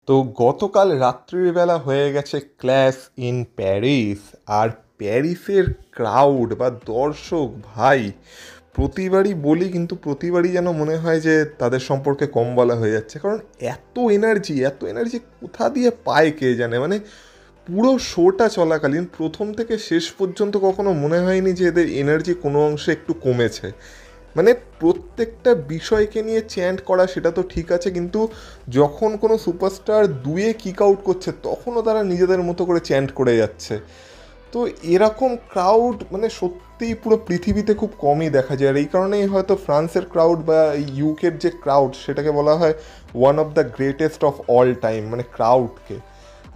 তো গতকাল রাত্রিবেলা হয়ে গেছে ক্ল্যাশ ইন প্যারিস। আর প্যারিসের ক্রাউড বা দর্শক ভাই, প্রতিবারই বলি কিন্তু প্রতিবারই যেন মনে হয় যে তাদের সম্পর্কে কম বলা হয়ে যাচ্ছে, কারণ এত এনার্জি কোথা দিয়ে পায় কে জানে। মানে পুরো শোটা চলাকালীন প্রথম থেকে শেষ পর্যন্ত কখনো মনে হয়নি যে এদের এনার্জি কোনো অংশে একটু কমেছে। মানে প্রত্যেকটা বিষয়কে নিয়ে চ্যান্ট করা সেটা তো ঠিক আছে, কিন্তু যখন কোনো সুপারস্টার দুয়ে কিক আউট করছে তখনও তারা নিজেদের মতো করে চ্যান্ট করে যাচ্ছে। তো এরকম ক্রাউড মানে সত্যিই পুরো পৃথিবীতে খুব কমই দেখা যায়। আর এই কারণেই হয়তো ফ্রান্সের ক্রাউড বা ইউকের যে ক্রাউড সেটাকে বলা হয় one of the greatest of all time, মানে ক্রাউডকে।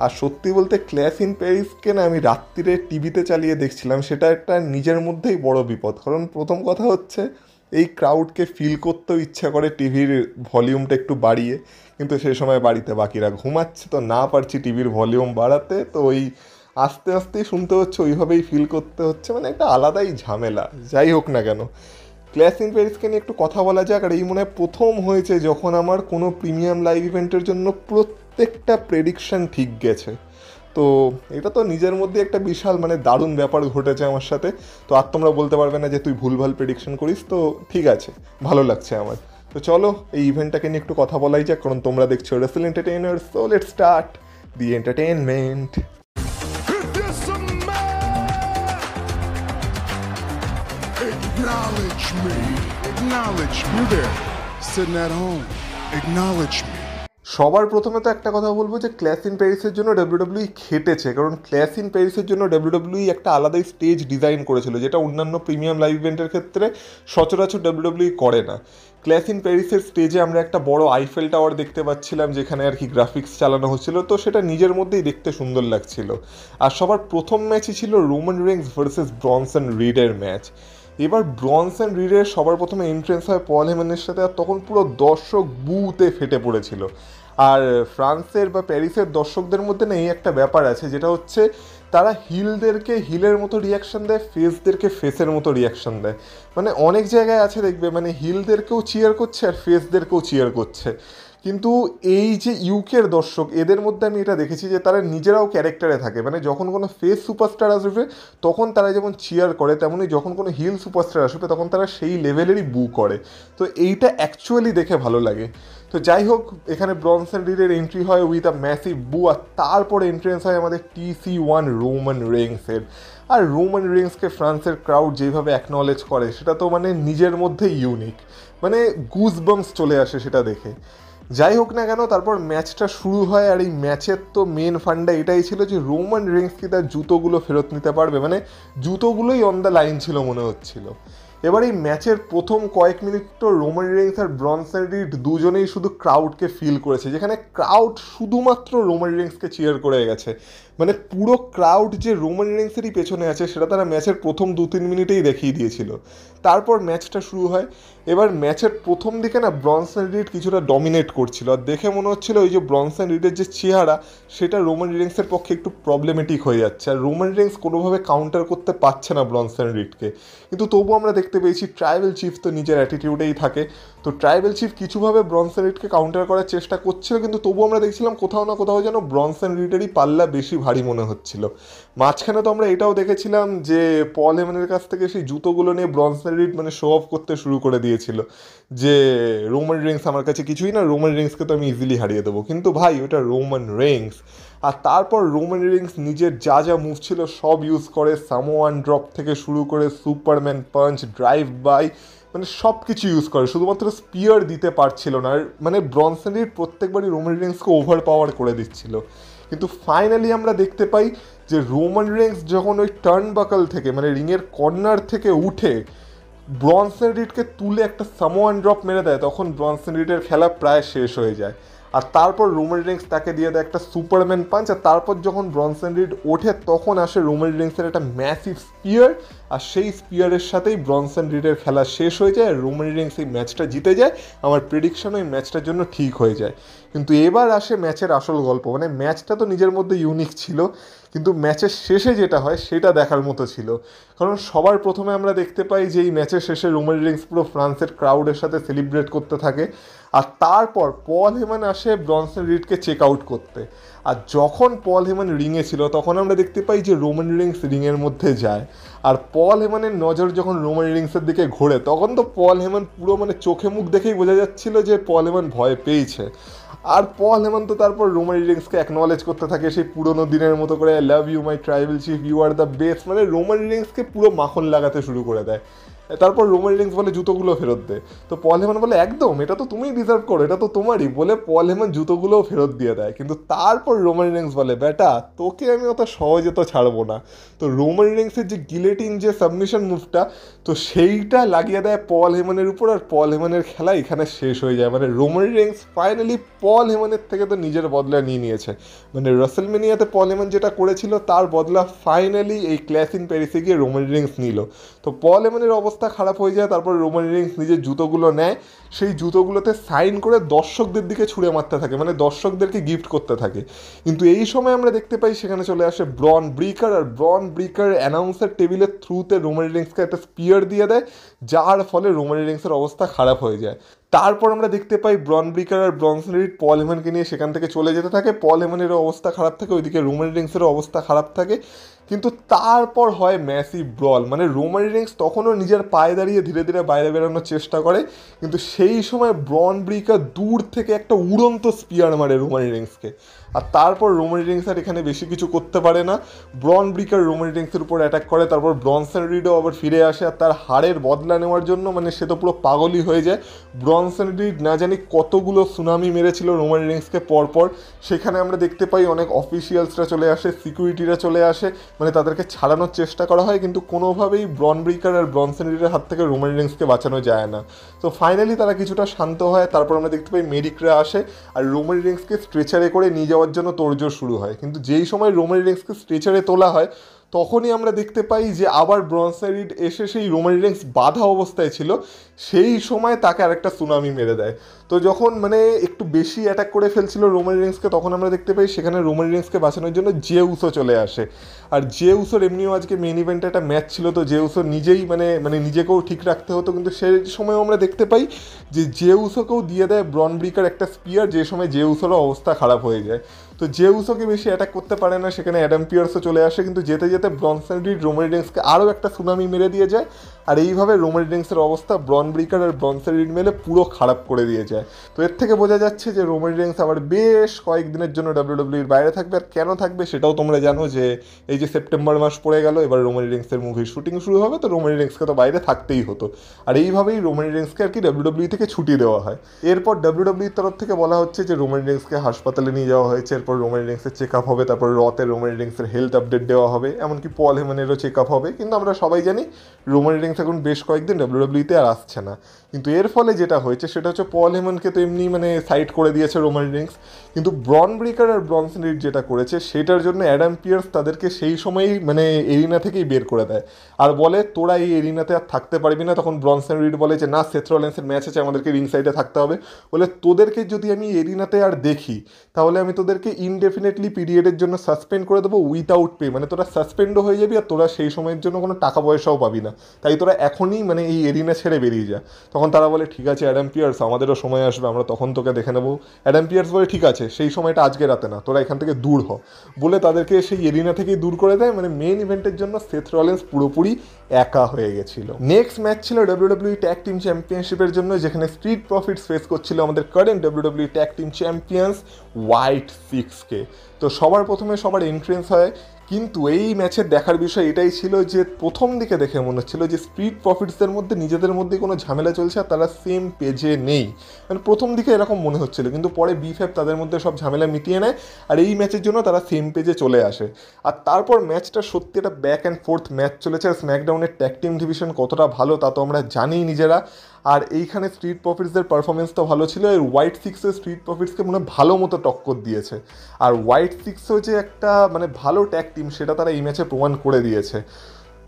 আর সত্যি বলতে ক্ল্যাশ ইন প্যারিসকে না আমি রাত্রিরে টিভিতে চালিয়ে দেখছিলাম, সেটা একটা নিজের মধ্যেই বড় বিপদ। কারণ প্রথম কথা হচ্ছে এই ক্রাউডকে ফিল করতেও ইচ্ছা করে টিভির ভলিউমটা একটু বাড়িয়ে, কিন্তু সেই সময় বাড়িতে বাকিরা ঘুমাচ্ছে, তো না পারছি টিভির ভলিউম বাড়াতে, তো ওই আস্তে আস্তেই শুনতে হচ্ছে, ওইভাবেই ফিল করতে হচ্ছে। মানে একটা আলাদাই ঝামেলা। যাই হোক না কেন, ক্ল্যাশ ইন প্যারিসকে নিয়ে একটু কথা বলা যাক। আর এই মনে হয় প্রথম হয়েছে যখন আমার কোনো প্রিমিয়াম লাইভ ইভেন্টের জন্য প্রত্যেকটা প্রেডিকশন ঠিক গেছে। তো এটা তো নিজের মধ্যে একটা বিশাল মানে দারুণ ব্যাপার ঘটেছে আমার সাথে। তো আর তোমরা বলতে পারবে না যে তুই ভুলভাল প্রেডিকশন করিস, তো ঠিক আছে, ভালো লাগছে আমার। তো চলো এই ইভেন্টটাকে নিয়ে একটু কথা বলাই যাক, কারণ তোমরা দেখছো wrestle entertainer, so let's start the entertainment. Acknowledge me. Acknowledge me. You there, sitting at home. Acknowledge me. সবার প্রথমে তো একটা কথা বলবো যে ক্ল্যাশ ইন প্যারিসের জন্য ডাব্লিউডাব্লিউই খেটেছে, কারণ ক্ল্যাশ ইন প্যারিসের জন্য ডাব্লিউডাব্লিউই একটা আলাদাই স্টেজ ডিজাইন করেছিল, যেটা অন্যান্য প্রিমিয়াম লাইভ ইভেন্টের ক্ষেত্রে সচরাচর ডাব্লিউডাব্লিউই করে না। ক্ল্যাশ ইন প্যারিসের স্টেজে আমরা একটা বড় আইফেল টাওয়ার দেখতে পাচ্ছিলাম, যেখানে আর কি গ্রাফিক্স চালানো হচ্ছিল, তো সেটা নিজের মধ্যেই দেখতে সুন্দর লাগছিল। আর সবার প্রথম ম্যাচই ছিল রোমান রেইন্স ভার্সেস ব্রনসন রিডের ম্যাচ। এবার ব্রনসন রিডের সবার প্রথমে এন্ট্রেন্স হয় পল হেমনের সাথে, আর তখন পুরো দর্শক বুতে ফেটে পড়েছিল। আর ফ্রান্সের বা প্যারিসের দর্শকদের মধ্যে না এই একটা ব্যাপার আছে, যেটা হচ্ছে তারা হিলদেরকে হিলের মতো রিয়াকশন দেয়, ফেসদেরকে ফেসের মতো রিয়াকশন দেয়। মানে অনেক জায়গায় আছে দেখবে, মানে হিলদেরকেও চিয়ার করছে আর ফেসদেরকেও চিয়ার করছে। কিন্তু এই যে ইউকের দর্শক, এদের মধ্যে আমি এটা দেখেছি যে তারা নিজেরাও ক্যারেক্টারে থাকে। মানে যখন কোনো ফেস সুপারস্টার আসবে তখন তারা যেমন চিয়ার করে, তেমনি যখন কোনো হিল সুপারস্টার আসবে তখন তারা সেই লেভেলেরই বু করে। তো এইটা অ্যাকচুয়ালি দেখে ভালো লাগে। তো যাই হোক, এখানে ব্রনসন রিডের এন্ট্রি হয় উইথ আ ম্যাসিভ বু, আর তারপরে এন্ট্রেন্স হয় আমাদের TC1 রোমান রেইন্সের। আর রোমান রেইন্সকে ফ্রান্সের ক্রাউড যেভাবে অ্যাকনলেজ করে সেটা তো মানে নিজের মধ্যেই ইউনিক, মানে গুজবাম্পস চলে আসে সেটা দেখে। যাই হোক না কেন, তারপর ম্যাচটা শুরু হয়। আর এই ম্যাচের তো মেন ফান্ডা এটাই ছিল যে রোমান রেইন্স কি তার জুতোগুলো ফেরত নিতে পারবে, মানে জুতোগুলোই অন দ্য লাইন ছিল মনে হচ্ছিল। এবার এই ম্যাচের প্রথম কয়েক মিনিট তো রোমান রেইন্স আর ব্রনসন রিড দুজনেই শুধু ক্রাউডকে ফিল করেছে, যেখানে ক্রাউড শুধুমাত্র রোমান রেইন্সকে চিয়ার করে গেছে। মানে পুরো ক্রাউড যে রোমান রেইন্সেরই পেছনে আছে সেটা তারা ম্যাচের প্রথম 2-3 মিনিটেই দেখিয়ে দিয়েছিল। তারপর ম্যাচটা শুরু হয়। এবার ম্যাচের প্রথম দিকে না ব্রনসন রিড কিছুটা ডমিনেট করছিল, আর দেখে মনে হচ্ছিল ওই যে ব্রনসন রিডের যে চেহারা সেটা রোমান রিংসের পক্ষে একটু প্রবলেমেটিক হয়ে যাচ্ছে, আর রোমান রিংস কোনোভাবে কাউন্টার করতে পারছে না ব্রনসন রিডকে। কিন্তু তবুও আমরা দেখতে পেয়েছি ট্রাইবেল চিফ তো নিজের অ্যাটিটিউডেই থাকে, তো ট্রাইবেল চিফ কিছুভাবে ব্রনসন রিডকে কাউন্টার করার চেষ্টা করছিল, কিন্তু তবুও আমরা দেখছিলাম কোথাও না কোথাও যেন ব্রনসন রিডেরই পাল্লা বেশি ভারী মনে হচ্ছিল। মাঝখানে তো আমরা এটাও দেখেছিলাম যে পল হেমনের কাছ থেকে সেই জুতোগুলো নিয়ে ব্রনসন রিড মানে শো অফ করতে শুরু করে দিয়েছিল যে রোমান রেইন্স আমার কাছে কিছুই না, রোমান রেইন্সকে তো আমি ইজিলি হারিয়ে দেবো। কিন্তু ভাই ওটা রোমান রেইন্স। আর তারপর রোমান রেইন্স নিজের যা যা মুভ ছিল সব ইউজ করে, সামোয়ান ড্রপ থেকে শুরু করে সুপারম্যান পাঞ্চ, ড্রাইভ বাই, মানে সব কিছু ইউজ করে, শুধুমাত্র স্পিয়ার দিতে পারছিল না। আর মানে ব্রনসন রিড প্রত্যেকবারই রোমান রেইন্সকে ওভার পাওয়ার করে দিচ্ছিল। কিন্তু ফাইনালি আমরা দেখতে পাই যে রোমান রেইন্স যখন ওই টার্ন বাকল থেকে মানে রিংয়ের কর্নার থেকে উঠে ব্রনসন রিডকে তুলে একটা সামোয়ান ড্রপ মেরে দেয়, তখন ব্রনসন রিডের খেলা প্রায় শেষ হয়ে যায়। আর তারপর রোমান রিংস তাকে দিয়ে দেয় একটা সুপারম্যান পাঞ্চ, আর তারপর যখন ব্রনসন রিড ওঠে তখন আসে রোমান রিংসের একটা ম্যাসিভ স্পিয়ার, আর সেই স্পিয়ারের সাথেই ব্রনসন রিডের খেলা শেষ হয়ে যায়, আর রোমান রিংস এই ম্যাচটা জিতে যায়। আমার প্রেডিকশন ওই ম্যাচটার জন্য ঠিক হয়ে যায়। কিন্তু এবার আসে ম্যাচের আসল গল্প। মানে ম্যাচটা তো নিজের মধ্যে ইউনিক ছিল, কিন্তু ম্যাচের শেষে যেটা হয় সেটা দেখার মতো ছিল। কারণ সবার প্রথমে আমরা দেখতে পাই যে এই ম্যাচের শেষে রোমান রিংস পুরো ফ্রান্সের ক্রাউডের সাথে সেলিব্রেট করতে থাকে। আর তারপর পল হেমান আসে ব্রনসন রিডকে চেক আউট করতে। আর যখন পল হেমান রিংয়ে ছিল তখন আমরা দেখতে পাই যে রোমান রিংস রিংয়ের মধ্যে যায়, আর পল হেমানের নজর যখন রোমান রিংসের দিকে ঘোরে তখন তো পল হেমান পুরো মানে চোখে মুখ দেখেই বোঝা যাচ্ছিল যে পল হেমান ভয় পেয়েছে। আর পল হেমান তো তারপর রোমান রিংসকে অ্যাকনলেজ করতে থাকে সেই পুরোনো দিনের মতো করে, I love you my tribal chief, you are the best, মানে রোমান রিংসকে পুরো মাখন লাগাতে শুরু করে দেয়। তারপর রোমান রিংস বলে জুতোগুলো ফেরত দে, তো পল হেমান বলে একদম এটা তো তুমিই ডিজার্ভ করো, এটা তো তোমারই, বলে পল হেমান জুতোগুলোও ফেরত দিয়ে দেয়। কিন্তু তারপর রোমান রিংস বলে বেটা তোকে আমি অত সহজে তো ছাড়বো না। তো রোমান রিংসের যে গিলেটিন যে সাবমিশন মুভটা, তো সেইটা লাগিয়ে দেয় পল হেমানের উপর, আর পল হেমানের খেলা এখানে শেষ হয়ে যায়। মানে রোমান রিংস ফাইনালি পল হেমানের থেকে তো নিজের বদলা নিয়ে নিয়েছে। মানে রাসেলমেনিয়াতে পল হেমান যেটা করেছিল তার বদলা ফাইনালি এই ক্ল্যাশ ইন প্যারিসে গিয়ে রোমান রিংস নিল। তো পল হেমানের অবস্থা খারাপ হয়ে যায়। তারপর রোমান রিংস নিজের জুতোগুলো নেয়, সেই জুতোগুলোতে সাইন করে দর্শকদের দিকে ছুঁড়ে মারতে থাকে, মানে দর্শকদেরকে গিফট করতে থাকে। কিন্তু এই সময় আমরা দেখতে পাই সেখানে চলে আসে ব্রন ব্রিকার, আর ব্রন ব্রিকার অ্যানাউন্সার টেবিলের থ্রুতে রোমান রিংসকে একটা স্পিয়ার দিয়ে দেয়, যার ফলে রোমান রিংসের অবস্থা খারাপ হয়ে যায়। তারপর আমরা দেখতে পাই ব্রন ব্রিকার আর ব্রনসন রিড পল হেমানকে নিয়ে সেখান থেকে চলে যেতে থাকে। পল হেমানেরও অবস্থা খারাপ থাকে, ওইদিকে রোমান রিংসেরও অবস্থা খারাপ থাকে। কিন্তু তারপর হয় ম্যাসিভ ব্রল, মানে রোমান রিংস তখনও নিজের পায়ে দাঁড়িয়ে ধীরে ধীরে বাইরে বেরোনোর চেষ্টা করে, কিন্তু সেই সময় ব্রন ব্রিকার দূর থেকে একটা উড়ন্ত স্পিয়ার মারে রোমান রিংসকে। আর তারপর রোমান রিংস আর এখানে বেশি কিছু করতে পারে না, ব্রন ব্রিকার রোমান রিংসের উপর অ্যাটাক করে। তারপর ব্রনসন রিডও আবার ফিরে আসে, আর তার হাড়ের বদলা নেওয়ার জন্য মানে সে তো পুরো পাগলই হয়ে যায়। ব্রনসন রিড না জানি কতগুলো সুনামি মেরেছিল রোমান রিংসকে পরপর। সেখানে আমরা দেখতে পাই অনেক অফিসিয়ালসরা চলে আসে, সিকিউরিটিরা চলে আসে, মানে তাদেরকে ছাড়ানোর চেষ্টা করা হয়, কিন্তু কোনোভাবেই ব্রন ব্রিকার আর ব্রনসন রিডের হাত থেকে রোমান রিংসকে বাঁচানো যায় না। তো ফাইনালি তারা কিছুটা শান্ত হয়। তারপর আমরা দেখতে পাই মেডিকরা আসে আর রোমান রিংসকে স্ট্রেচারে করে নিয়ে যাওয়ার জন্য তোড়জোড় শুরু হয়। কিন্তু যেই সময় রোমান রিংসকে স্ট্রেচারে তোলা হয় তখনই আমরা দেখতে পাই যে আবার ব্রনসন রিড এসে সেই রোমান রিংস বাঁধা অবস্থায় ছিল, সেই সময় তাকে আরেকটা সুনামি মেরে দেয়। তো যখন মানে একটু বেশি অ্যাটাক করে ফেলছিল রোমান রিংসকে, তখন আমরা দেখতে পাই সেখানে রোমান রিংসকে বাঁচানোর জন্য জেউসও চলে আসে। আর জেউসোর এমনিও আজকে মেন ইভেন্টে একটা ম্যাচ ছিল, তো জেউসো নিজেই মানে নিজেকেও ঠিক রাখতে হতো, কিন্তু সেই সময় আমরা দেখতে পাই যে জেউসোকেও দিয়ে দেয় ব্রন ব্রিকার একটা স্পিয়ার, যে সময় জেউসোরও অবস্থা খারাপ হয়ে যায়। তো জেউসোকে বেশি অ্যাটাক করতে পারে না, সেখানে অ্যাডাম পিয়ার্সও চলে আসে, কিন্তু যেতে যেতে ব্রনসন রিড রোমান রিংসকে আরও একটা সুনামি মেরে দিয়ে যায়। আর এইভাবে রোমান রিংসের অবস্থা ব্রন ব্রিকার আর ব্রনসন রিড মেলে পুরো খারাপ করে দিয়ে যায়। তো এর থেকে বোঝা যাচ্ছে যে রোমান রিংস আবার বেশ কয়েকদিনের জন্য ডাব্লিউডাব্লিউইর বাইরে থাকবে। আর কেন থাকবে সেটাও তোমরা জানো, যে এই যে সেপ্টেম্বর মাস পড়ে গেল, এবার রোমান রিংসের মুভির শুটিং শুরু হবে, তো রোমান রিংসকে তো বাইরে থাকতেই হতো। আর এইভাবেই রোমান রিংসকে আর কি ডাব্লিউডাব্লিউ থেকে ছুটি দেওয়া হয়। এরপর ডাব্লিউডাব্লিউর তরফ থেকে বলা হচ্ছে যে রোমান রিংসকে হাসপাতালে নিয়ে যাওয়া হয়েছে, এরপর রোমান রিংসের চেক আপ হবে, তারপর রতে রোমান রিংসের হেলথ আপডেট দেওয়া হবে, এমনকি পল হেমানেরও চেক আপ হবে। কিন্তু আমরা সবাই জানি রোমান রিংস এখন বেশ কয়েকদিন ডাব্লিউডাব্লিউতে আর আসছে না। কিন্তু এর ফলে যেটা হয়েছে সেটা হচ্ছে পল হেমানকে তো এমনি মানে সাইড করে দিয়েছে রোমান রিংস, কিন্তু ব্রন ব্রিকার আর ব্রনসন রিড যেটা করেছে সেটার জন্য অ্যাডাম পিয়ার্স তাদেরকে সেই সময়ই মানে এরিনা থেকেই বের করে দেয়, আর বলে তোরা এই এরিনাতে আর থাকতে পারবি না। তখন ব্রনসন রিড বলে যে না, সেথ রলিন্সের ম্যাচ আছে, আমাদেরকে রিং সাইডে থাকতে হবে। বলে তোদেরকে যদি আমি এরিনাতে আর দেখি তাহলে আমি তোদেরকে ইনডেফিনেটলি পিরিয়ডের জন্য সাসপেন্ড করে দেবো উইথাউট পে, মানে তোরা সাসপেন্ডও হয়ে যাবি আর তোরা সেই সময়ের জন্য কোনো টাকা পয়সাও পাবি না, তাই তোরা এখনই মানে এই এরিনা ছেড়ে বেরিয়ে যা। তখন তারা বলে ঠিক আছে অ্যাডাম পিয়ার্স, আমাদেরও সময় আসবে, আমরা তখন তোকে দেখে নেবো। অ্যাডাম পিয়ার্স বলে ঠিক আছে, সেই সময়টা আজকে রাতে না, তোরা এখান থেকে দূর হ, বলে তাদেরকে সেই এরিনা থেকেই দূর করে দেয়। মানে মেন ইভেন্টের জন্য সেথ রলিন্স পুরোপুরি একা হয়ে গেছিল। নেক্সট ম্যাচ ছিল ডাব্লিউডাব্লিউ ট্যাগ টিম চ্যাম্পিয়নশিপের জন্য, যেখানে স্ট্রিট প্রফিটস ফেস করছিল আমাদের current WW tag team champions white সিক্সকে। তো সবার প্রথমে সবার এন্ট্রেন্স হয়, কিন্তু এই ম্যাচের দেখার বিষয় এটাই ছিল যে প্রথম দিকে দেখে মনে হচ্ছিল যে স্ট্রিট প্রফিটসদের মধ্যে নিজেদের মধ্যে কোনো ঝামেলা চলছে আর তারা সেম পেজে নেই, মানে প্রথম দিকে এরকম মনে হচ্ছিল। কিন্তু পরে বিফএফ তাদের মধ্যে সব ঝামেলা মিটিয়ে নেয় আর এই ম্যাচের জন্য তারা সেম পেজে চলে আসে। আর তারপর ম্যাচটা সত্যি একটা ব্যাক অ্যান্ড ফোর্থ ম্যাচ চলেছে। আর স্ম্যাকডাউনের ট্যাগ টিম ডিভিশন কতটা ভালো তা তো আমরা জানিই নিজেরা। আর এইখানে স্ট্রিট প্রফিটসদের পারফরমেন্স তো ভালো ছিল, এর হোয়াইট সিক্সও স্ট্রিট প্রফিটসকে মনে ভালো মতো টক্কর দিয়েছে। আর হোয়াইট সিক্সও যে একটা মানে ভালো ট্যাগ টিম সেটা তারা এই ম্যাচে প্রমাণ করে দিয়েছে।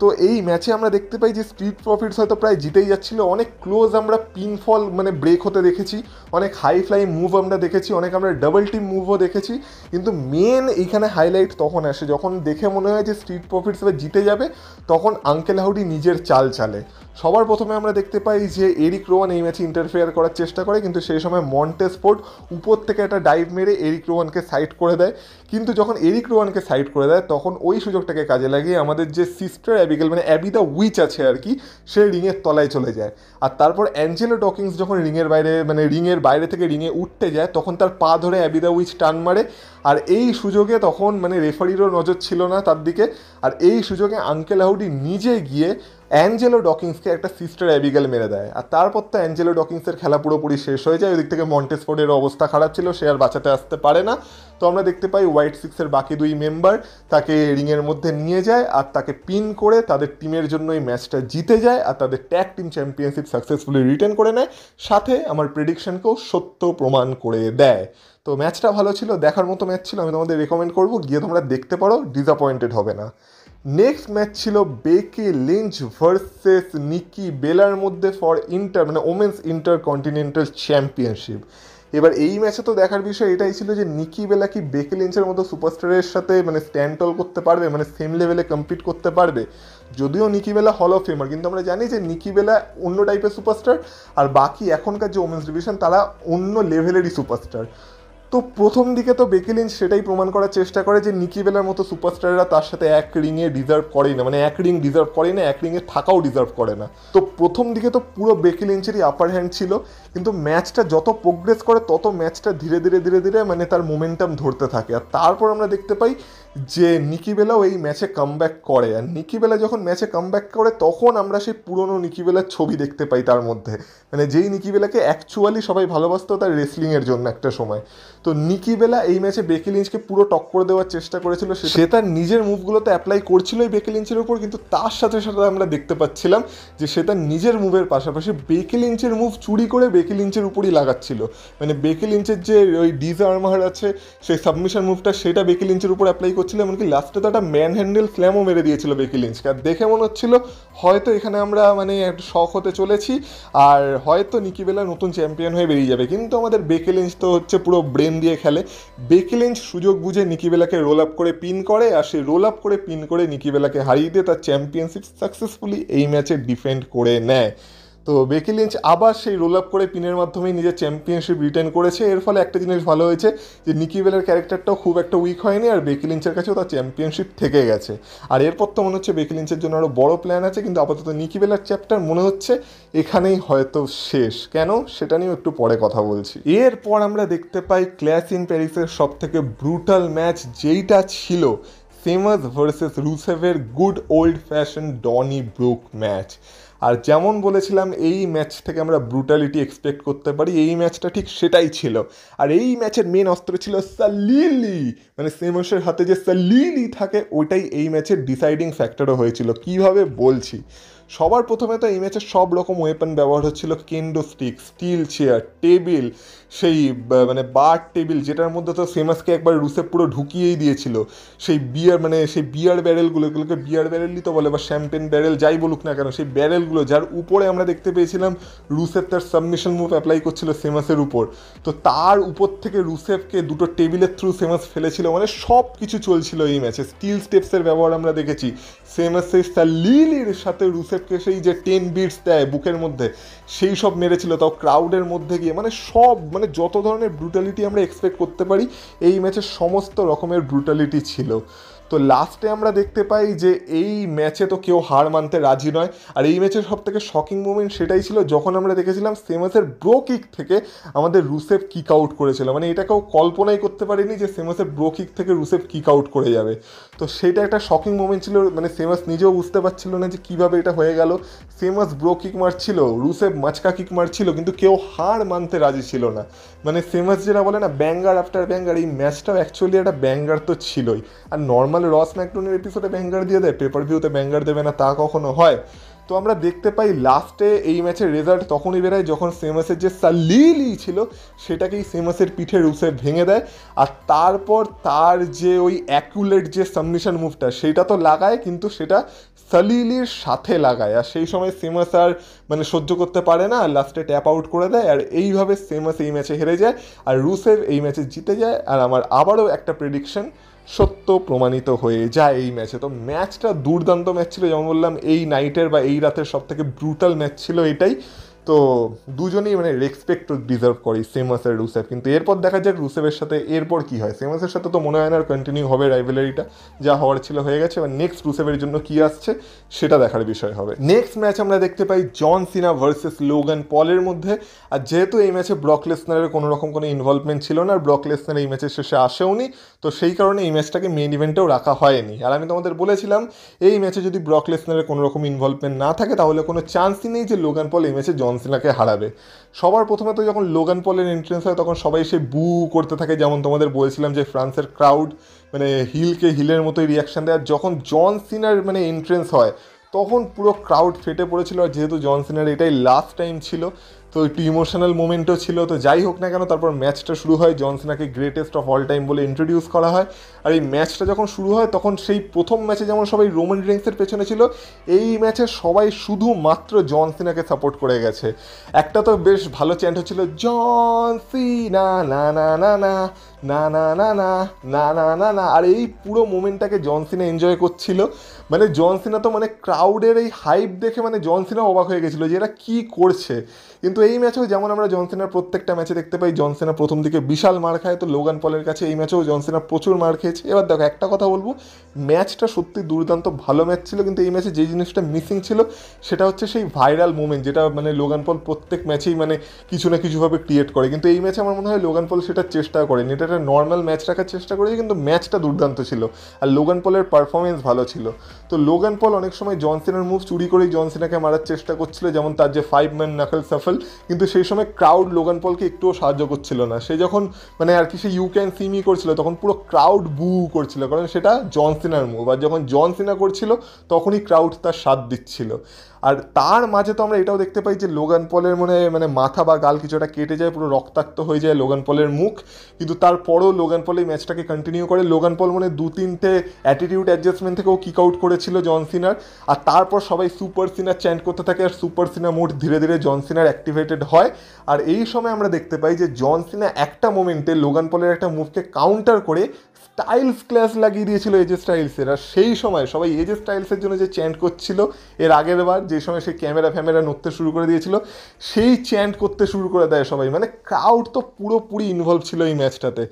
তো এই ম্যাচে আমরা দেখতে পাই যে স্ট্রিট প্রফিটস হয়তো প্রায় জিতেই যাচ্ছিল, অনেক ক্লোজ আমরা পিনফল মানে ব্রেক হতে দেখেছি, অনেক হাই ফ্লাই মুভ আমরা দেখেছি, অনেক আমরা ডাবল টিম মুভও দেখেছি। কিন্তু মেন এইখানে হাইলাইট তখন আসে যখন দেখে মনে হয় যে স্ট্রিট প্রফিটস এবার জিতে যাবে, তখন আঙ্কেল হাউডি নিজের চাল চালে। সবার প্রথমে আমরা দেখতে পাই যে এরিক রোয়ান এই ম্যাচে ইন্টারফেয়ার করার চেষ্টা করে, কিন্তু সেই সময় মন্টেজ ফোর্ড উপর থেকে একটা ডাইভ মেরে এরিক রোয়ানকে সাইড করে দেয়। কিন্তু যখন এরিক রোয়ানকে সাইড করে দেয় তখন ওই সুযোগটাকে কাজে লাগিয়ে আমাদের যে সিস্টার অ্যাবিগেল মানে অ্যাবি দ্য উইচ আছে আর কি, সে রিংয়ের তলায় চলে যায়। আর তারপর অ্যাঞ্জেলো ডকিন্স যখন রিংয়ের বাইরে থেকে রিংয়ে উঠতে যায় তখন তার পা ধরে অ্যাবি দ্য উইচ টান মারে। আর এই সুযোগে তখন মানে রেফারিরও নজর ছিল না তার দিকে, আর এই সুযোগে আঙ্কেল হাউডি নিজে গিয়ে অ্যাঞ্জেলো ডকিন্সকে একটা সিস্টার অ্যাবিগেল মেরে দেয়। আর তারপর তো অ্যাঞ্জেলো ডকিন্সের খেলা পুরোপুরি শেষ হয়ে যায়। ওই দিক থেকে মন্টেজ ফোর্ডের অবস্থা খারাপ ছিল, সে আর বাঁচাতে আসতে পারে না। তো আমরা দেখতে পাই হোয়াইট সিক্সের বাকি দুই মেম্বার তাকে রিংয়ের মধ্যে নিয়ে যায় আর তাকে পিন করে তাদের টিমের জন্য এই ম্যাচটা জিতে যায় আর তাদের tag team championship successfully written করে নেয়, সাথে আমার প্রেডিকশনকেও সত্য প্রমাণ করে দেয়। তো ম্যাচটা ভালো ছিল, দেখার মতো ম্যাচ ছিল, আমি তোমাদের রেকমেন্ড করবো গিয়ে তোমরা দেখতে পারো, ডিসঅ্যাপয়েন্টেড হবে না। নেক্সট ম্যাচ ছিল বেকি লিঞ্চ ভার্সেস নিকি বেলার মধ্যে ফর ওমেন্স ইন্টারকন্টিনেন্টাল চ্যাম্পিয়নশিপ। এবার এই ম্যাচে তো দেখার বিষয় এটাই ছিল যে নিকি বেলা কি বেকি লিঞ্চের মতো সুপারস্টারের সাথে স্ট্যান্ড টল করতে পারবে, সেম লেভেলে কম্পিট করতে পারবে। যদিও নিকি বেলা হল অফ ফেমার, কিন্তু আমরা জানি যে নিকি বেলা অন্য টাইপের সুপারস্টার আর বাকি এখনকার যে ওমেন্স ডিভিশন তারা অন্য লেভেলেরই সুপারস্টার। তো প্রথম দিকে তো বেকি লিঞ্চ সেটাই প্রমাণ করার চেষ্টা করে যে নিকি বেলার মতো সুপারস্টাররা তার সাথে এক রিংয়ে ডিজার্ভ করেই না, এক রিং ডিজার্ভ করে না, এক রিংয়ে থাকাও ডিজার্ভ করে না। তো প্রথম দিকে তো পুরো বেকি লিঞ্চেরই আপার হ্যান্ড ছিল, কিন্তু ম্যাচটা যত প্রোগ্রেস করে তত ম্যাচটা ধীরে ধীরে তার মোমেন্টাম ধরতে থাকে। আর তারপর আমরা দেখতে পাই যে নিকি বেলাও এই ম্যাচে কামব্যাক করে, আর নিকি বেলা যখন ম্যাচে কামব্যাক করে তখন আমরা সেই পুরনো নিকি বেলার ছবি দেখতে পাই তার মধ্যে, যেই নিকি বেলাকে অ্যাকচুয়ালি সবাই ভালোবাসতো তার রেসলিংয়ের জন্য একটা সময়। তো নিকি বেলা এই ম্যাচে বেকি লিঞ্চকে পুরো টক্কর দেওয়ার চেষ্টা করেছিল, সে তার নিজের মুভগুলোতে অ্যাপ্লাই করছিলই বেকি লিঞ্চের উপর, কিন্তু তার সাথে সাথে আমরা দেখতে পাচ্ছিলাম যে সে তার নিজের মুভের পাশাপাশি বেকি লিঞ্চের মুভ চুরি করে বেকি লিঞ্চের উপরই লাগাচ্ছিল। বেকি লিঞ্চের যে ওই ডিসআর্মার আছে সেই সাবমিশন মুভটা সেটা বেকি লিঞ্চের উপর অ্যাপ্লাই করছিল, এমনকি লাস্টে তো একটা ম্যান হ্যান্ডেল স্ল্যামও মেরে দিয়েছিল বেকি লিঞ্চকে। আর দেখে মনে হচ্ছিল হয়তো এখানে আমরা একটু শখ হতে চলেছি আর হয়তো নিকি বেলা নতুন চ্যাম্পিয়ন হয়ে বেরিয়ে যাবে। কিন্তু আমাদের বেকি লিঞ্চ তো পুরো ব্রেন দিয়ে খেলে। বেকি লিঞ্চ সুযোগ বুঝে নিকি বেলাকে রোল আপ করে পিন করে, আর সেই রোল আপ করে পিন করে নিকি বেলাকে হারিয়ে দিয়ে তার চ্যাম্পিয়নশিপ সাকসেসফুলি এই ম্যাচে ডিফেন্ড করে নেয়। তো বেকি লিঞ্চ আবার সেই রোল আপ করে পিনের মাধ্যমেই নিজের চ্যাম্পিয়নশিপ রিটেন করেছে। এর ফলে একটা জিনিস ভালো হয়েছে যে নিকি বেলার ক্যারেক্টারটাও খুব একটা উইক হয়নি আর বেকি লিঞ্চের কাছেও তার চ্যাম্পিয়নশিপ থেকে গেছে। আর এরপর তো মনে হচ্ছে বেকি লিঞ্চের জন্য আরও বড় প্ল্যান আছে, কিন্তু আপাতত নিকি বেলার চ্যাপ্টার মনে হচ্ছে এখানেই হয়তো শেষ। কেন সেটা নিয়েও একটু পরে কথা বলছি। এরপর আমরা দেখতে পাই ক্ল্যাশ ইন প্যারিসের সব থেকে ব্রুটাল ম্যাচ, যেইটা ছিল সেমাস ভার্সেস রুসেভের good old fashion donnybrook match. আর যেমন বলেছিলাম এই ম্যাচ থেকে আমরা ব্রুটালিটি এক্সপেক্ট করতে পারি, এই ম্যাচটা ঠিক সেটাই ছিল। আর এই ম্যাচের মেন অস্ত্র ছিল সালিলি, সেমাসের হাতে যে সালিলি থাকে ওইটাই এই ম্যাচের ডিসাইডিং ফ্যাক্টরও হয়েছিল। কিভাবে বলছি, সবার প্রথমে তো এই ম্যাচে সব রকম ওয়েপন ব্যবহার হচ্ছিল, কেন্ডো স্টিক, স্টিল চেয়ার, টেবিল, সেই বার টেবিল যেটার মধ্যে তো সেমাসকে একবার রুসেফ পুরো ঢুকিয়েই দিয়েছিল। সেই বিয়ার ব্যারেলগুলো, এগুলোকে বিয়ার ব্যারেলই তো বলে বা শ্যাম্পেন ব্যারেল যাই বলুক না কেন, সেই ব্যারেলগুলো যার উপরে আমরা দেখতে পেয়েছিলাম রুসেফ তার সাবমিশন মুভ অ্যাপ্লাই করছিল সেমাসের উপর, তো তার উপর থেকে রুসেফকে দুটো টেবিলের থ্রু সেমাস ফেলেছিল। সব কিছু চলছিল এই ম্যাচে। স্টিল স্টেপসের ব্যবহার আমরা দেখেছি, সেমাসের সালিলির সাথে রুসেফকে সেই যে 10 বিটস দেয় বুকের মধ্যে সেই সব মেরেছিল, তাও ক্রাউডের মধ্যে গিয়ে। সব যত ধরনের ব্রুটালিটি আমরা এক্সপেক্ট করতে পারি এই ম্যাচে সমস্ত রকমের ব্রুটালিটি ছিল। তো লাস্টে আমরা দেখতে পাই যে এই ম্যাচে তো কেউ হার মানতে রাজি নয়। আর এই ম্যাচের সব থেকে শকিং মোমেন্ট সেটাই ছিল যখন আমরা দেখেছিলাম সেমাসের ব্রো কিক থেকে আমাদের রুসেফ কিক আউট করেছিল। এটা কেউ কল্পনাই করতে পারেনি যে সেমাসের ব্রো কিক থেকে রুসেফ কিক আউট করে যাবে। তো সেটা একটা শকিং মোমেন্ট ছিল, সেমাস নিজেও বুঝতে পারছিল না যে কীভাবে এটা হয়ে গেল। সেমাস ব্রো কিক মারছিল, রুসেফ মাচকা কিক মারছিল, কিন্তু কেউ হার মানতে রাজি ছিল না। সেমাস যেটা বলে না ব্যাঙ্গার আফটার ব্যাঙ্গার, এই ম্যাচটাও অ্যাকচুয়ালি একটা ব্যাঙ্গার তো ছিলই। আর নর্মাল রস ম্যাকডোনের এপিসোডে ব্যাঙ্গার দিয়ে দেয়, পেপার ভিউতে ব্যাঙ্গার দেবে না তা কখনো হয়? তো আমরা দেখতে পাই লাস্টে এই ম্যাচের রেজাল্ট তখনই বেরোয় যখন সেমাসের যে সালিলি ছিল সেটাকেই সেমাসের পিঠে রুসেফ ভেঙে দেয়। আর তারপর তার যে ওই অ্যাকুলেট যে সাবমিশন মুভটা সেটা তো লাগায়, কিন্তু সেটা সালিলির সাথে লাগায়। আর সেই সময় সেমাস আর সহ্য করতে পারে না, আর লাস্টে ট্যাপ আউট করে দেয়। আর এইভাবে সেমাস এই ম্যাচে হেরে যায় আর রুসেফ এই ম্যাচে জিতে যায়। আর আমার আবারও একটা প্রেডিকশন, সত্য প্রমাণিত হয়ে যায় এই ম্যাচে। তো ম্যাচটা দুর্দান্ত ম্যাচ ছিল, যেমন বললাম এই নাইটের বা এই রাতের সব থেকে ব্রুটাল ম্যাচ ছিল এটাই। তো দুজনেই মানে রেসপেক্ট ডিজার্ভ করে সেমাস আর রুসেভ, কিন্তু এরপর দেখা যাক রুসেভের সাথে এরপর কি হয়। সেমাসের সাথে তো মনে হয় না আর কন্টিনিউ হবে রাইভেলারিটা, যা হওয়ার ছিল হয়ে গেছে। এবার নেক্সট রুসেভের জন্য কি আসছে সেটা দেখার বিষয় হবে। নেক্সট ম্যাচ আমরা দেখতে পাই জন সিনা ভার্সেস লোগান পলের মধ্যে। আর যেহেতু এই ম্যাচে ব্রক লেসনারের কোনো রকম কোনো ইনভলভমেন্ট ছিল না, আর ব্রক লেসনার এই ম্যাচের শেষে আসেওনি, তো সেই কারণে এই ম্যাচটাকে মেন ইভেন্টেও রাখা হয়নি। আর আমি তোমাদের বলেছিলাম এই ম্যাচে যদি ব্রক লেসনারের কোনো রকম ইনভলভমেন্ট না থাকে তাহলে কোনো চান্সই নেই যে লোগান পল এই ম্যাচে জন সিনাকে হারাবে। সবার প্রথমে তো যখন লোগান পলের এন্ট্রেন্স হয় তখন সবাই সে বু করতে থাকে, যেমন তোমাদের বলছিলাম যে ফ্রান্সের ক্রাউড মানে হিলকে হিলের মতোই রিয়াকশান দেয়। আর যখন জন সিনার মানে এন্ট্রেন্স হয় তখন পুরো ক্রাউড ফেটে পড়েছিল। আর যেহেতু জন সিনার এটাই লাস্ট টাইম ছিল তো একটু ইমোশনাল মোমেন্টও ছিল। তো যাই হোক না কেন, তারপর ম্যাচটা শুরু হয়, জন সিনাকে গ্রেটেস্ট অফ অল টাইম বলে ইন্ট্রোডিউস করা হয়। আর এই ম্যাচটা যখন শুরু হয় তখন সেই প্রথম ম্যাচে যেমন সবাই রোমান রিংসের পেছনে ছিল, এই ম্যাচে সবাই শুধুমাত্র জন সিনাকে সাপোর্ট করে গেছে। একটা তো বেশ ভালো চ্যান্ট হচ্ছিল, জন সিনা না না না না না না না না না না না না। আর এই পুরো মোমেন্টটাকে জন সিনা এনজয় করছিল। মানে জন সিনা তো মানে ক্রাউডের এই হাইপ দেখে মানে জন সিনা অবাক হয়ে গেছিলো যে এরা কী করছে। কিন্তু এই ম্যাচেও যেমন আমরা জন সিনার প্রত্যেকটা ম্যাচে দেখতে পাই জন সিনা প্রথম দিকে বিশাল মার খায়, তো লোগান পলের কাছে এই ম্যাচেও জন সিনা প্রচুর মার খেয়েছে। এবার দেখো একটা কথা বলবো, ম্যাচটা সত্যি দুর্দান্ত ভালো ম্যাচ ছিল, কিন্তু এই ম্যাচে যে জিনিসটা মিসিং ছিল সেটা হচ্ছে সেই ভাইরাল মোমেন্ট, যেটা মানে লোগান পল প্রত্যেক ম্যাচেই মানে কিছু না কিছুভাবে ক্রিয়েট করে। কিন্তু এই ম্যাচে আমার মনে হয় লোগান পল সেটা চেষ্টা করেনি। এটা একটা নর্মাল ম্যাচ রাখার চেষ্টা করেছে, কিন্তু ম্যাচটা দুর্দান্ত ছিল আর লোগান পলের পারফরমেন্স ভালো ছিল। তো লোগান পল অনেক সময় জন সিনার মুভ চুরি করেই জন সিনাকে মারার চেষ্টা করছিল, যেমন তার যে 5 ম্যান নাকল সাফল, কিন্তু সেই সময় ক্রাউড লোগান পলকে একটুও সাহায্য করছিল না। সে যখন মানে আর কি সে ইউ ক্যান সি মি করছিল তখন পুরো ক্রাউড বু করছিল, কারণ সেটা জন সিনার মুভ। আর যখন জন সিনা করছিল তখনই ক্রাউড তার সাথ দিচ্ছিল। আর তার মাঝে তো আমরা এটাও দেখতে পাই যে লোগান পলের মানে মাথা বা গাল কিছুটা কেটে যায়, পুরো রক্তাক্ত হয়ে যায় লোগান পলের মুখ, কিন্তু তারপরও লোগান পল এই ম্যাচটাকে কন্টিনিউ করে। লোগান পল মানে 2-3টে অ্যাটিটিউড অ্যাডজাস্টমেন্ট থেকেও কিক আউট করেছিল জন সিনার। আর তারপর সবাই সুপার সিনার চ্যান্ট করতে থাকে, আর সুপার সিনা মোড ধীরে ধীরে জন সিনার অ্যাক্টিভেটেড হয়। আর এই সময় আমরা দেখতে পাই যে জন সিনা একটা মোমেন্টে লোগান পলের একটা মুভকে কাউন্টার করে স্টাইলস ক্লাস লাগিয়ে দিয়েছিল এজে স্টাইলসের। আর সেই সময় সবাই এজে স্টাইলসের জন্য যে চ্যান্ট করছিল এর আগের বার, যে সময় সে ক্যামেরা নড়তে শুরু করে দিয়েছিল, সেই চ্যান্ট করতে শুরু করে দেয় সবাই। মানে ক্রাউড তো পুরোপুরি ইনভলভ ছিল এই ম্যাচটাতে।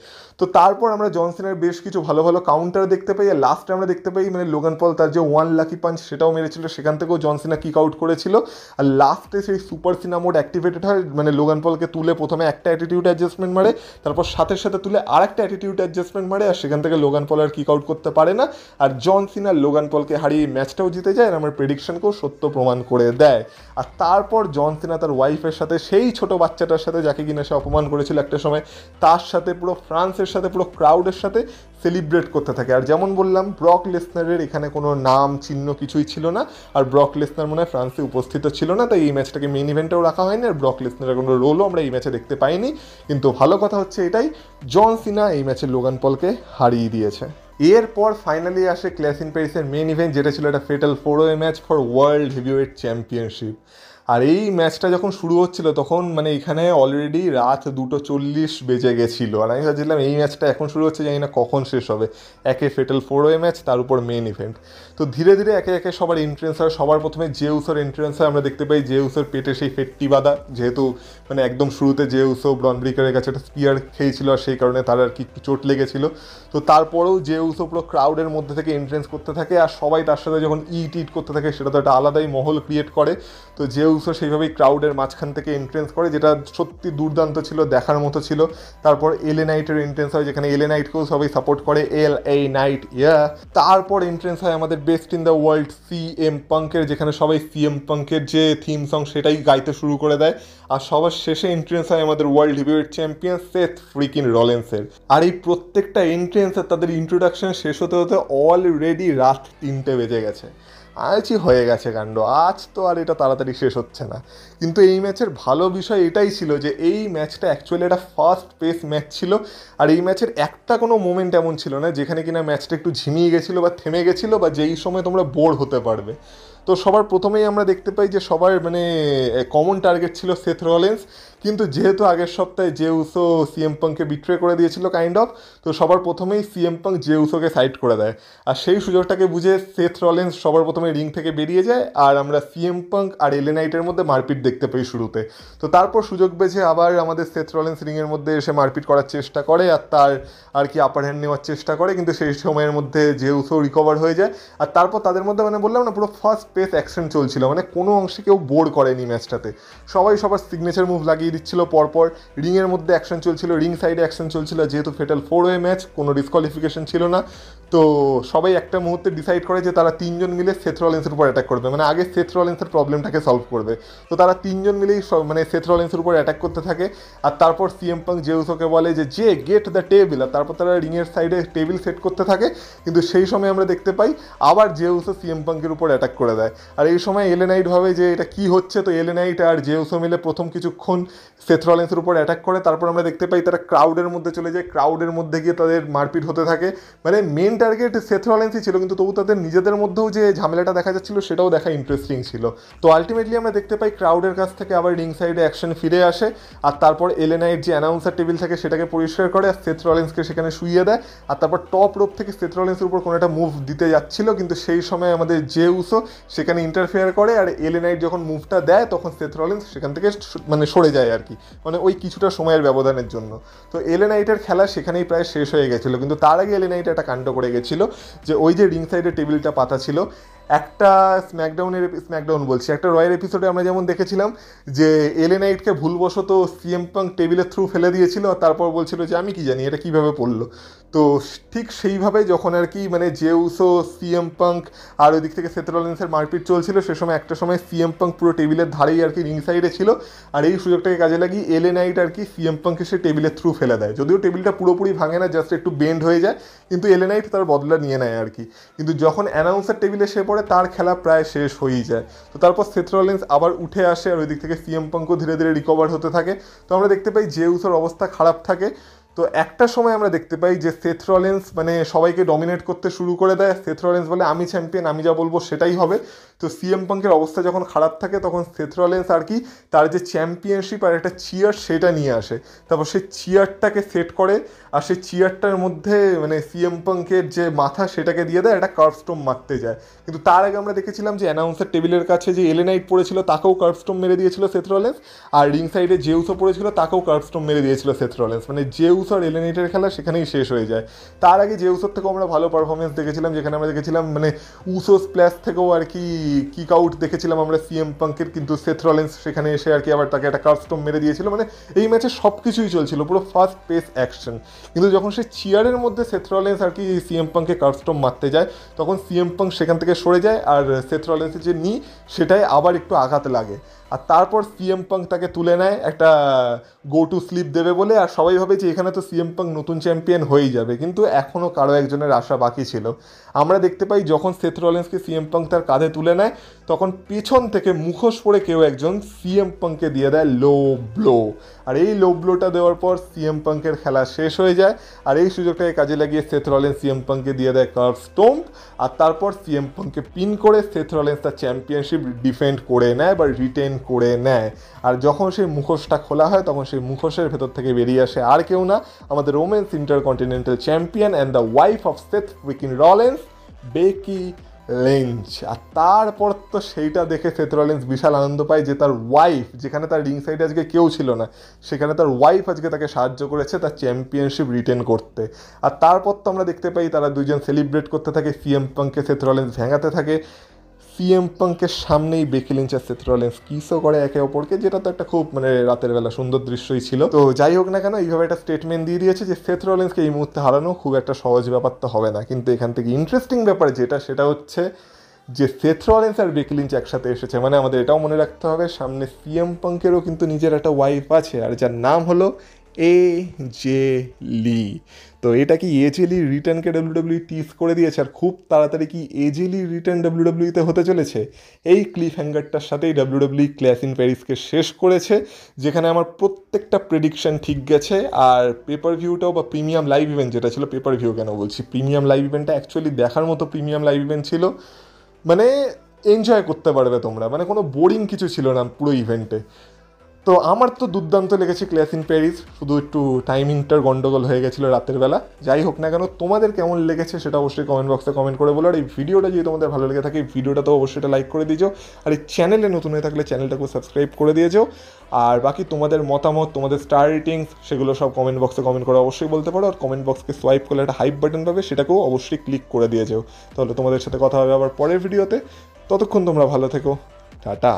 তো তারপর আমরা জন সিনার বেশ কিছু ভালো ভালো কাউন্টার দেখতে পাই। আর লাস্টে আমরা দেখতে পাই মানে লোগান পল তার যে 1 লাকি পাঞ্চ সেটাও মেরেছিল, সেখান থেকেও জন সিনা কিক আউট করেছিল। আর লাস্টে সেই সুপার সিনা মোড অ্যাক্টিভেটেড হয়, মানে লোগান পলকে তুলে প্রথমে একটা অ্যাটিটিউড অ্যাডজাস্টমেন্ট মারে, তারপর সাথে সাথে তুলে আর একটা অ্যাটিটিউড অ্যাডজাস্টমেন্ট মারে, আর সেখান থেকে লোগান পল আর কিক আউট করতে পারে না। আর জন সিনা লোগান পলকে হারিয়ে ম্যাচটাও জিতে যায়, আর আমার প্রেডিকশনকেও সত্য প্রমাণ করে দেয়। আর তারপর জন সিনা তার ওয়াইফের সাথে, সেই ছোট বাচ্চাটার সাথে যাকে কিনা সে অপমান করেছিল একটা সময়, তার সাথে পুরো ফ্রান্সের সাথে পুরো ক্রাউডের সাথে সেলিব্রেট করতে থাকে। আর যেমন বললাম ব্রক লেসনারের এখানে কোনো নাম চিহ্ন কিছুই ছিল না, আর ব্রক লেসনার মনে হয় ফ্রান্সে উপস্থিত ছিল না, তাই এই ম্যাচটাকে মেন ইভেন্টেও রাখা হয়নি, আর ব্রক লেসনারের কোনো রোলও আমরা এই ম্যাচে দেখতে পাইনি। কিন্তু ভালো কথা হচ্ছে এটাই, জন সিনা এই ম্যাচে লোগান পলকে হারিয়ে দিয়েছে। এরপর ফাইনালি আসে ক্ল্যাশ ইন প্যারিসের মেন ইভেন্ট, যেটা ছিল একটা ফেটাল 4-ওয়ে match for world heavyweight championship. আর এই ম্যাচটা যখন শুরু হচ্ছিল তখন মানে এখানে অলরেডি রাত 2:40 বেজে গেছিলো। আর আমি ভাবছিলাম এই ম্যাচটা এখন শুরু হচ্ছে, জানি না কখন শেষ হবে। একে ফেটাল 4-ওয়ে ম্যাচ, তার উপর মেন ইভেন্ট। তো ধীরে ধীরে একে একে সবার এন্ট্রেন্স হয়। সবার প্রথমে জেউসের এন্ট্রেন্স হয়। আমরা দেখতে পাই জেউসের পেটে সেই ফেটটি বাঁধা, যেহেতু মানে একদম শুরুতে জেউসও ব্রন ব্রিকারের কাছে একটা স্পিয়ার খেয়েছিল, আর সেই কারণে তার আর কি একটু চোট লেগেছিল। তো তারপরেও জেউসও পুরো ক্রাউডের মধ্যে থেকে এন্ট্রেন্স করতে থাকে, আর সবাই তার সাথে যখন ইট করতে থাকে সেটা তো একটা আলাদাই মহল ক্রিয়েট করে। তো জেউসও সেইভাবেই ক্রাউডের মাঝখান থেকে এন্ট্রেন্স করে, যেটা সত্যি দুর্দান্ত ছিল, দেখার মতো ছিল। তারপর এলএ নাইটের এন্ট্রেন্স হয়, যেখানে এলএ নাইটকেও সবাই সাপোর্ট করে, LA নাইট ইয়া। তারপর এন্ট্রেন্স হয় আমাদের best in the world CM পাঙ্কের, যেখানে সবাই CM পাঙ্কের যে থিম সং সেটাই গাইতে শুরু করে দেয়। আর সবার শেষে এন্ট্রেন্স হয় আমাদের ওয়ার্ল্ড হেভিওয়েট চ্যাম্পিয়ন সেথ ফ্রিকিন রলিন্সের। আর এই প্রত্যেকটা এন্ট্রেন্স আর তাদের ইন্ট্রোডাকশন শেষ হতে হতে অলরেডি রাত 3টে বেজে গেছে। আজই হয়ে গেছে কাণ্ড, আজ তো আর এটা তাড়াতাড়ি শেষ হচ্ছে না। কিন্তু এই ম্যাচের ভালো বিষয় এটাই ছিল যে এই ম্যাচটা অ্যাকচুয়ালি একটা ফাস্ট পেস ম্যাচ ছিল। আর এই ম্যাচের একটা কোনো মোমেন্ট এমন ছিল না যেখানে কিনা ম্যাচটা একটু ঝিমিয়ে গেছিলো বা থেমে গেছিলো, বা যেই সময় তোমরা বোর হতে পারবে। তো সবার প্রথমেই আমরা দেখতে পাই যে সবার মানে কমন টার্গেট ছিল সেথ রলিন্স, কিন্তু যেহেতু আগের সপ্তাহে জে উসো সিএম পাঙ্ককে বিট্রে করে দিয়েছিল কাইন্ড অফ, তো সবার প্রথমেই সিএম পাঙ্ক জে উসোকে সাইড করে দেয়, আর সেই সুযোগটাকে বুঝে সেথ রলিন্স সবার প্রথমে রিং থেকে বেরিয়ে যায়, আর আমরা সিএম পাঙ্ক আর এলএ নাইটের মধ্যে মারপিট দেখতে পাই শুরুতে। তো তারপর সুযোগ বেছে আবার আমাদের সেথ রলিন্স রিংয়ের মধ্যে এসে মারপিট করার চেষ্টা করে, আর তার আর কি আপার হ্যান্ড নেওয়ার চেষ্টা করে, কিন্তু সেই সময়ের মধ্যে জে উসো রিকভার হয়ে যায়। আর তারপর তাদের মধ্যে মানে বললাম না পুরো ফার্স্ট পেস অ্যাকশন চলছিল, মানে কোনো অংশে কেউ বোর করেনি ম্যাচটাতে, সবাই সবার সিগনেচার মুভ লাগিয়ে দিচ্ছিল পরপর, রিংয়ের মধ্যে অ্যাকশন চলছিল, রিং সাইডে অ্যাকশন চলছিল, যেহেতু ফেটাল 4-ওয়ে ম্যাচ, কোনো ডিসকোয়ালিফিকেশন ছিল না। তো সবাই একটা মুহূর্তে ডিসাইড করে যে তারা তিনজন মিলে সেথ রলিন্সের উপর অ্যাটাক করবে, মানে আগে সেথ রলিন্সের প্রবলেমটাকে সলভ করবে। তো তারা তিনজন মিলেই মানে সেথ রলিন্সের উপর অ্যাটাক করতে থাকে, আর তারপর সিএম পাঙ্ক জে উসোকে বলে যে গেট দ্য টেবিল, আর তারপর তারা রিংয়ের সাইডে টেবিল সেট করতে থাকে। কিন্তু সেই সময় আমরা দেখতে পাই আবার জে উসো সিএম পাঙ্কের উপর অ্যাটাক করে দেয়, আর এই সময় এলএ নাইট ভাবে যে এটা কি হচ্ছে। তো এলএ নাইট আর জে উসো মিলে প্রথম কিছুক্ষণ সেথ রলিন্সের উপর অ্যাটাক করে, তারপর আমরা দেখতে পাই তারা ক্রাউডের মধ্যে চলে যায়, ক্রাউডের মধ্যে গিয়ে তাদের মারপিট হতে থাকে। মানে মেন টার্গেট সেথ রলিন্সই ছিল, কিন্তু তবু তাদের নিজেদের মধ্যেও যে ঝামেলাটা দেখা যাচ্ছিল সেটাও দেখা ইন্টারেস্টিং ছিল। তো আলটিমেটলি আমরা দেখতে পাই ক্রাউডের কাছ থেকে আবার রিং সাইডে অ্যাকশন ফিরে আসে, আর তারপর এলএ নাইট যে অ্যানাউন্সার টেবিল থাকে সেটাকে পরিষ্কার করে, আর সেথ রলিন্সকে সেখানে শুইয়ে দেয়, আর তারপর টপ রোপ থেকে সেথ রলিন্সের উপর কোনো একটা মুভ দিতে যাচ্ছিল, কিন্তু সেই সময় আমাদের জে উসো সেখানে ইন্টারফেয়ার করে, আর এলএ নাইট যখন মুভটা দেয় তখন সেথ রলিন্স সেখান থেকে মানে সরে যায় আর কি, মানে ওই কিছুটা সময়ের ব্যবধানের জন্য। তো এলএ নাইটের খেলা সেখানেই প্রায় শেষ হয়ে গেছিলো, কিন্তু তার আগে এলএ নাইট একটা কাণ্ড করে গেছিলো, যে ওই যে রিং সাইডে টেবিলটা পাতা ছিল, একটা স্ম্যাকডাউন বলছি, একটা রয়্যাল এপিসোডে আমরা যেমন দেখেছিলাম যে এলএ নাইটকে ভুলবশত সিএম পাঙ্ক টেবিলের থ্রু ফেলে দিয়েছিল, আর তারপর বলছিল যে আমি কি জানি এটা কীভাবে পড়লো। তো ঠিক সেইভাবে যখন আর কি মানে জে উসো সিএম পাঙ্ক আর ওই দিক থেকে সেথ রলিন্সের মারপিট চলছিল, সে সময় একটা সময় সিএম পাঙ্ক পুরো টেবিলের ধারেই আর কি রিং সাইডে ছিল, আর এই সুযোগটাকে কাজে লাগিয়ে এলএ নাইট আর কি সিএম পাঙ্ককে সে টেবিলের থ্রু ফেলে দেয়, যদিও টেবিলটা পুরোপুরি ভাঙে না, জাস্ট একটু বেন্ড হয়ে যায়, কিন্তু এলএ নাইট তার বদলা নিয়ে নেয় আর কি। কিন্তু যখন অ্যানাউন্সার টেবিলে সে পড়ে তার খেলা প্রায় শেষ হয়েই যায়। তো তারপর সেথ রলিন্স আবার উঠে আসে, আর ওই দিক থেকে সিএম পাঙ্কও ধীরে ধীরে রিকভার হতে থাকে। তো আমরা দেখতে পাই জে উসোর অবস্থা খারাপ থাকে। তো একটা সময় আমরা দেখতে পাই যে সেথ রলিন্স মানে সবাইকে ডমিনেট করতে শুরু করে দেয়, সেথ রলিন্স বলে আমি চ্যাম্পিয়ন, আমি যা বলবো সেটাই হবে। তো সিএম পাঙ্কের অবস্থা যখন খারাপ থাকে তখন সেথ রলিন্স আর কি তার যে চ্যাম্পিয়নশিপ আর একটা চেয়ার সেটা নিয়ে আসে, তারপর সেই চেয়ারটাকে সেট করে, আর সেই চেয়ারটার মধ্যে মানে সিএম পাঙ্কের যে মাথা সেটাকে দিয়ে দেয়, একটা কার্ভস্টোম মারতে যায়। কিন্তু তার আগে আমরা দেখেছিলাম যে অ্যানাউন্সার টেবিলের কাছে যে এলএ নাইট পড়েছিল তাকেও কার্ভস্টোম মেরে দিয়েছিল সেথ রলিন্স, আর রিং সাইডে জে উসো পড়েছিল তাকেও কার্ভস্টোম মেরে দিয়েছিল সেথ রলিন্স, মানে জে উসো আর এলএ নাইটের খেলা সেখানেই শেষ হয়ে যায়। তার আগে যে উসোর থেকেও আমরা ভালো পারফরমেন্স দেখেছিলাম, যেখানে আমরা দেখেছিলাম মানে উসো স্প্ল্যাশ থেকেও আর কি কিক আউট দেখেছিলাম আমরা সিএম পাঙ্কের, কিন্তু সেথ রলিন্স সেখানে এসে আর কি আবার তাকে একটা কার্ভস্টোম মেরে দিয়েছিল। মানে এই ম্যাচে সব কিছুই চলছিল, পুরো ফার্স্ট পেস অ্যাকশন। কিন্তু যখন সে চেয়ারের মধ্যে সেথ রলিন্স আর কি সিএম পাঙ্ককে কার্ভস্টোম মারতে যায়, তখন সিএম পাঙ্ক সেখান থেকে সরে যায়, আর সেথ রলিন্সের যে নি সেটাই আবার একটু আঘাত লাগে, আর তারপর সিএম পাঙ্ক তাকে তুলে নেয় একটা গো টু স্লিপ দেবে বলে, আর সবাই ভাবে যে এখানে তো সিএম পাঙ্ক নতুন চ্যাম্পিয়ন হয়েই যাবে, কিন্তু এখনও কারো একজনের আশা বাকি ছিল। আমরা দেখতে পাই যখন সেথ রলিন্সকে সিএম পাঙ্ক তার কাঁধে তুলে নেয়, তখন পেছন থেকে মুখোশ পরে কেউ একজন সিএম পাঙ্ককে দিয়ে দেয় লো ব্লো, আর এই লো ব্লোটা দেওয়ার পর সিএম পাঙ্কের খেলা শেষ হয়ে যায়। আর এই সুযোগটাকে কাজে লাগিয়ে সেথ রলিন্স সিএম পাঙ্ককে দিয়ে দেয় কার্ভ স্টোম্প, আর তারপর সিএম পাঙ্ককে পিন করে সেথ রলিন্স তার চ্যাম্পিয়নশিপ ডিফেন্ড করে নেয় বা রিটেন করে নেয়। আর যখন সেই মুখোশটা খোলা হয় তখন সেই মুখোশের ভেতর থেকে বেরিয়ে আসে আর কেউ না, আমাদের women's intercontinental champion and the wife of Seth freaking Rollins, Becky Lynch. আর তারপর তো সেইটা দেখে সেথ রলিন্স বিশাল আনন্দ পায় যে তার ওয়াইফ, যেখানে তার রিং সাইডে আজকে কেউ ছিল না, সেখানে তার ওয়াইফ আজকে তাকে সাহায্য করেছে তার চ্যাম্পিয়নশিপ রিটেন করতে। আর তারপর তো আমরা দেখতে পাই তারা দুজন সেলিব্রেট করতে থাকে, সিএম পাঙ্ককে সেথ রলিন্স ভেঙাতে থাকে, সিএম পাঙ্কের সামনেই বেকি লিঞ্চ আর সেথ রলিন্স কিসও করে একে অপরকে, যেটা তো একটা খুব মানে রাতের বেলা সুন্দর দৃশ্যই ছিল। তো যাই হোক না কেন, এইভাবে একটা স্টেটমেন্ট দিয়ে দিয়েছে যে সেথ রলিন্সকে এই মুহূর্তে হারানো খুব একটা সহজ ব্যাপার তো হবে না। কিন্তু এখান থেকে ইন্টারেস্টিং ব্যাপার যেটা, সেটা হচ্ছে যে সেথ রলিন্স আর বেকি লিঞ্চ একসাথে এসেছে, মানে আমাদের এটাও মনে রাখতে হবে সামনে সিএম পাঙ্কেরও কিন্তু নিজের একটা ওয়াইফ আছে, আর যার নাম হলো এজে লি। তো এটা কি এজে লি রিটার্নকে ডাব্লিউডাব্লিউ টিজ করে দিয়েছে, আর খুব তাড়াতাড়ি কি এজে লি রিটার্ন ডাব্লিউডাব্লিউতে হতে চলেছে? এই ক্লিফ হ্যাঙ্গারটার সাথেই ডাব্লিউডাব্লিউ ক্ল্যাশ ইন প্যারিসকে শেষ করেছে, যেখানে আমার প্রত্যেকটা প্রেডিকশন ঠিক গেছে। আর পেপার ভিউটাও বা প্রিমিয়াম লাইভ ইভেন্ট যেটা ছিল, পেপার ভিউ কেন বলছি, প্রিমিয়াম লাইভ ইভেন্টটা অ্যাকচুয়ালি দেখার মতো প্রিমিয়াম লাইভ ইভেন্ট ছিল, মানে এনজয় করতে পারবে তোমরা, মানে কোনো বোরিং কিছু ছিল না পুরো ইভেন্টে। তো আমার তো দুর্দান্ত লেগেছে ক্লাস ইন প্যারিস, শুধু একটু টাইমিংটার গন্ডগোল হয়ে গেছিলো রাতের বেলা। যাই হোক না কেন, তোমাদের কেমন লেগেছে সেটা অবশ্যই কমেন্ট বক্সে কমেন্ট করে বলো। আর এই ভিডিওটা যদি তোমাদের ভালো লেগে থাকে, এই ভিডিওটা তো অবশ্যই লাইক করে দিয়েছো, আর এই চ্যানেলে নতুন হয়ে থাকলে চ্যানেলটাকে সাবস্ক্রাইব করে দিয়েছো। আর বাকি তোমাদের মতামত, তোমাদের স্টার রেটিংস, সেগুলো সব কমেন্ট বক্সে কমেন্ট করে অবশ্যই বলতে পারো। আর কমেন্ট বক্সকে সোয়াইপ করলে একটা হাইপ বাটন পাবে, সেটাকেও অবশ্যই ক্লিক করে দিয়েছো। তাহলে তোমাদের সাথে কথা হবে আবার পরের ভিডিওতে। ততক্ষণ তোমরা ভালো থেকো, টাটা।